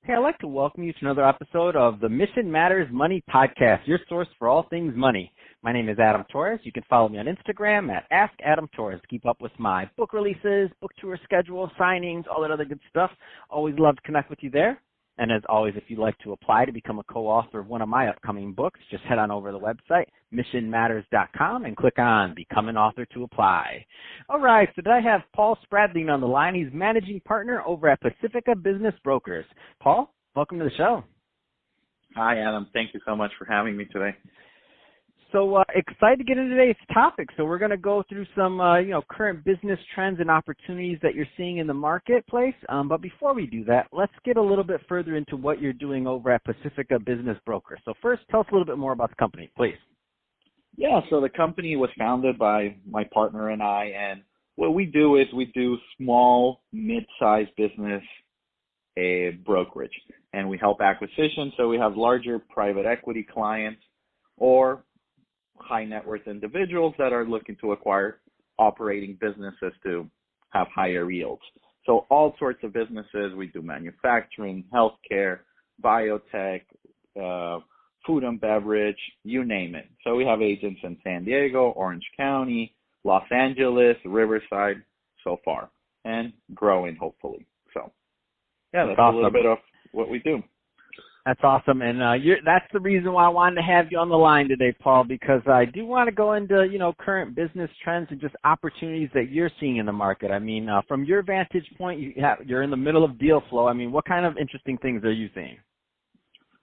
Hey, I'd like to welcome you to another episode of the Mission Matters Money Podcast, your source for all things money. My name is Adam Torres. You can follow me on Instagram at AskAdamTorres. Keep up with my book releases, book tour schedule, signings, all that other good stuff. Always love to connect with you there. And as always, if you'd like to apply to become a co-author of one of my upcoming books, just head on over to the website, missionmatters.com, and click on Become an Author to apply. All right, so today I have Paul Spradling on the line. He's managing partner over at Pacifica Business Brokers. Paul, welcome to the show. Hi, Adam. Thank you so much for having me today. So excited to get into today's topic. So we're going to go through some, current business trends and opportunities that you're seeing in the marketplace. But before we do that, let's get a little bit further into what you're doing over at Pacifica Business Broker. So first, tell us a little bit more about the company, please. Yeah, so the company was founded by my partner and I, and what we do is we do small, mid-sized business brokerage, and we help acquisition. So we have larger private equity clients or high net worth individuals that are looking to acquire operating businesses to have higher yields. So all sorts of businesses. We do manufacturing, healthcare, biotech, food and beverage, you name it. So we have agents in San Diego, Orange County, Los Angeles, Riverside so far, and growing hopefully. So yeah, that's awesome. A little bit of what we do. That's awesome, and that's the reason why I wanted to have you on the line today, Paul, because I do want to go into, current business trends and just opportunities that you're seeing in the market. I mean, from your vantage point, you're in the middle of deal flow. I mean, what kind of interesting things are you seeing?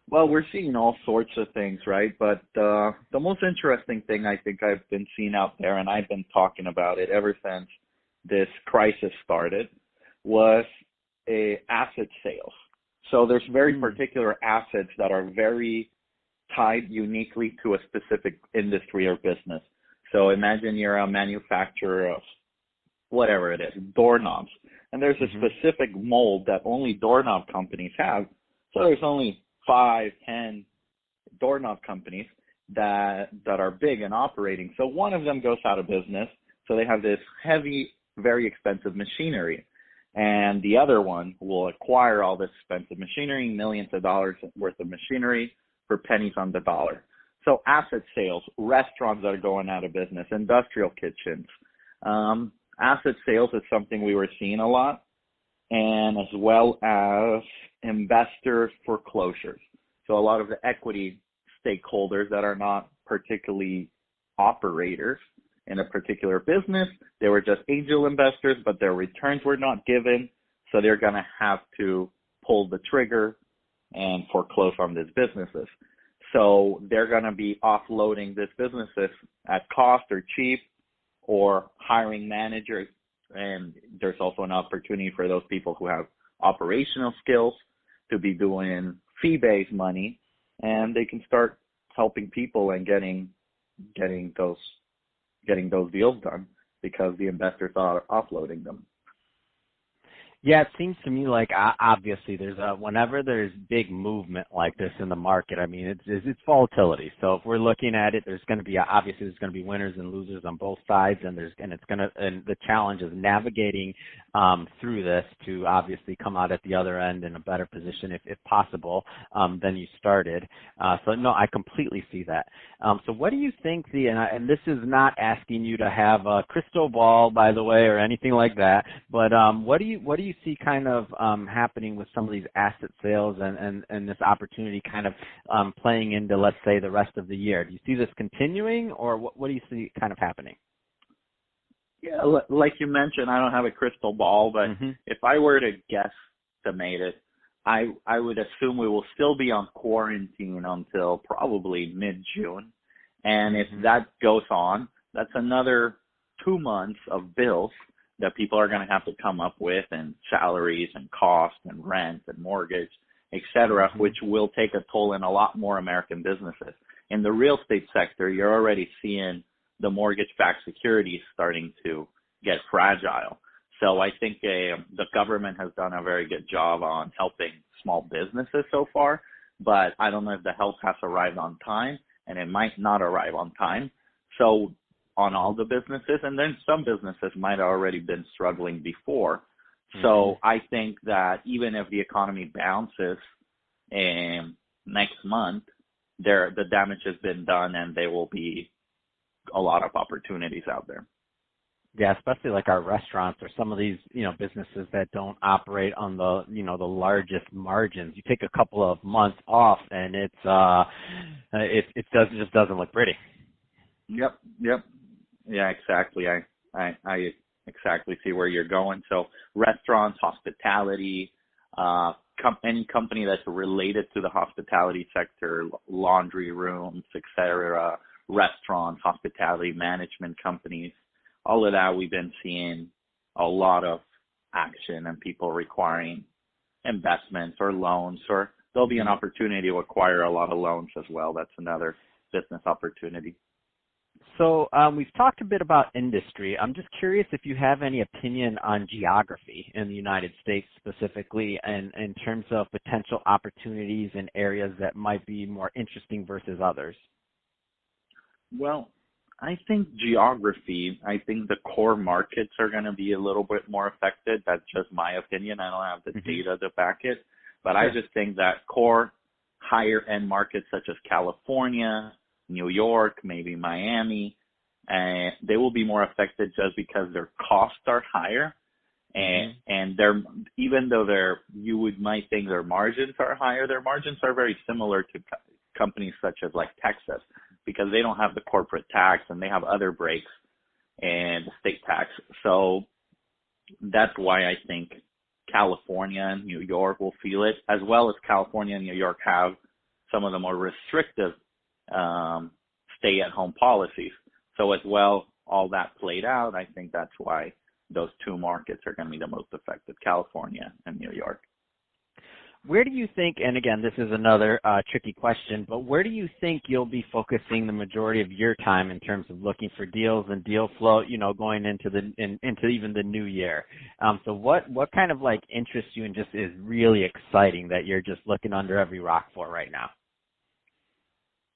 Well, we're seeing all sorts of things, right? But the most interesting thing I think I've been seeing out there, and I've been talking about it ever since this crisis started, was asset sales. So there's very particular assets that are very tied uniquely to a specific industry or business. So imagine you're a manufacturer of whatever it is, doorknobs. And there's a specific mold that only doorknob companies have. So there's only 5, 10 doorknob companies that are big and operating. So one of them goes out of business. So they have this heavy, very expensive machinery. And the other one will acquire all this expensive machinery, millions of dollars worth of machinery for pennies on the dollar. So asset sales, restaurants that are going out of business, industrial kitchens. Asset sales is something we were seeing a lot, and as well as investor foreclosures. So a lot of the equity stakeholders that are not particularly operators in a particular business, they were just angel investors, but their returns were not given, so they're going to have to pull the trigger and foreclose on these businesses. So they're going to be offloading these businesses at cost or cheap, or hiring managers, and there's also an opportunity for those people who have operational skills to be doing fee-based money, and they can start helping people and getting those deals done because the investors are offloading them. Yeah, it seems to me like obviously there's whenever there's big movement like this in the market, I mean it's volatility. So if we're looking at it, there's going to be winners and losers on both sides, and the challenge is navigating through this to obviously come out at the other end in a better position if possible than you started. So no, I completely see that. So what do you think and this is not asking you to have a crystal ball, by the way, or anything like that, but what do you see kind of happening with some of these asset sales and this opportunity kind of playing into, let's say, the rest of the year? Do you see this continuing, or what do you see kind of happening? Yeah, like you mentioned, I don't have a crystal ball, but if I were to guesstimate it, I would assume we will still be on quarantine until probably mid-June. And if that goes on, that's another 2 months of bills that people are going to have to come up with, and salaries and costs and rent and mortgage, et cetera, which will take a toll in a lot more American businesses. In the real estate sector, you're already seeing the mortgage-backed securities starting to get fragile. So I think the government has done a very good job on helping small businesses so far, but I don't know if the help has arrived on time, and it might not arrive on time. So on all the businesses, and then some businesses might have already been struggling before. So I think that even if the economy bounces next month, the damage has been done, and there will be a lot of opportunities out there. Yeah, especially like our restaurants or some of these, businesses that don't operate on the, the largest margins. You take a couple of months off, and it just doesn't look pretty. Yep. Yeah, exactly. I exactly see where you're going. So restaurants, hospitality, any company that's related to the hospitality sector, laundry rooms, etc., restaurants, hospitality management companies, all of that, we've been seeing a lot of action and people requiring investments or loans, or there'll be an opportunity to acquire a lot of loans as well. That's another business opportunity. So we've talked a bit about industry. I'm just curious if you have any opinion on geography in the United States specifically, and in terms of potential opportunities in areas that might be more interesting versus others. Well, I think I think the core markets are going to be a little bit more affected. That's just my opinion. I don't have the data to back it. But sure. I just think that core higher end markets such as California, New York, maybe Miami, they will be more affected just because their costs are higher. And even though you might think their margins are higher, their margins are very similar to companies such as like Texas, because they don't have the corporate tax and they have other breaks and the state tax. So that's why I think California and New York will feel it, as well as California and New York have some of the more restrictive stay-at-home policies. So as well, all that played out, I think that's why those two markets are going to be the most affected, California and New York. Where do you think, and again, this is another tricky question, but where do you think you'll be focusing the majority of your time in terms of looking for deals and deal flow, going into into even the new year? So what kind of like interests you and just is really exciting that you're just looking under every rock for right now?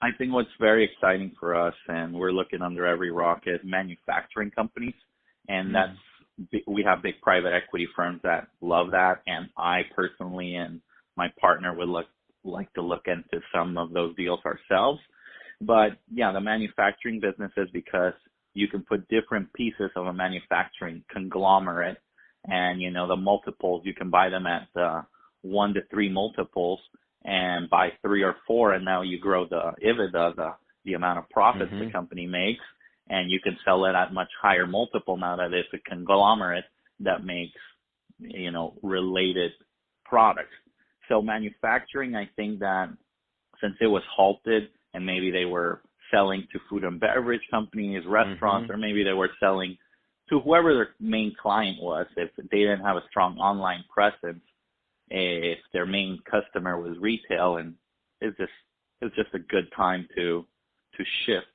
I think what's very exciting for us, and we're looking under every rock, is manufacturing companies. And we have big private equity firms that love that. And I personally and my partner would like to look into some of those deals ourselves. But yeah, the manufacturing businesses, because you can put different pieces of a manufacturing conglomerate, and the multiples, you can buy them at 1 to 3 multiples and buy 3 or 4, and now you grow the EBITDA, the amount of profits the company makes, and you can sell it at much higher multiple now that it's a conglomerate that makes related products. So manufacturing, I think that since it was halted and maybe they were selling to food and beverage companies, restaurants, or maybe they were selling to whoever their main client was, if they didn't have a strong online presence, if their main customer was retail, and it's just a good time to shift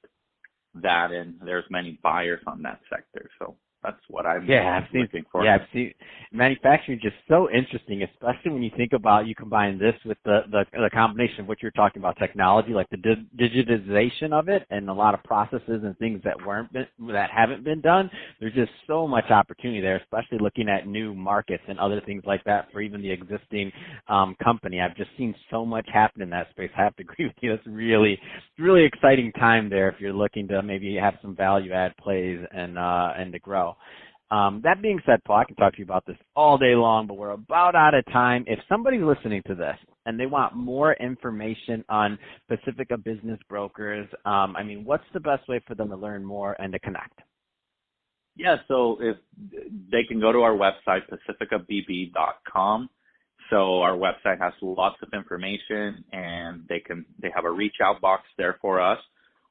that, and there's many buyers on that sector. So that's what I'm looking for. Yeah, I've seen manufacturing just so interesting, especially when you think about you combine this with the combination of what you're talking about, technology, like the digitization of it, and a lot of processes and things that haven't been done. There's just so much opportunity there, especially looking at new markets and other things like that for even the existing company. I've just seen so much happen in that space. I have to agree with you. It's really exciting time there if you're looking to maybe have some value add plays and to grow. That being said, Paul, I can talk to you about this all day long, but we're about out of time. If somebody's listening to this and they want more information on Pacifica Business Brokers, what's the best way for them to learn more and to connect? Yeah, so if they can go to our website, pacificabb.com. So our website has lots of information, and they have a reach out box there for us.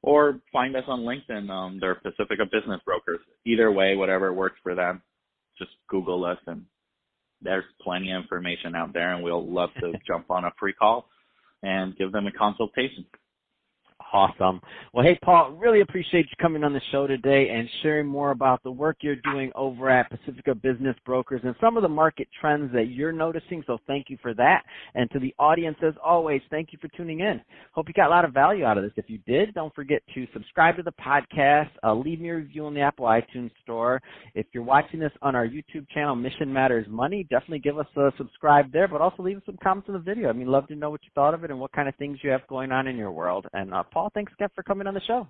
Or find us on LinkedIn. They're Pacifica Business Brokers. Either way, whatever works for them, just Google us, and there's plenty of information out there, and we'll love to jump on a free call and give them a consultation. Awesome. Well, hey, Paul, really appreciate you coming on the show today and sharing more about the work you're doing over at Pacifica Business Brokers and some of the market trends that you're noticing. So thank you for that. And to the audience, as always, thank you for tuning in. Hope you got a lot of value out of this. If you did, don't forget to subscribe to the podcast. Leave me a review on the Apple iTunes Store. If you're watching this on our YouTube channel, Mission Matters Money, definitely give us a subscribe there, but also leave us some comments in the video. I mean, love to know what you thought of it and what kind of things you have going on in your world. And Paul, thanks again for coming on the show.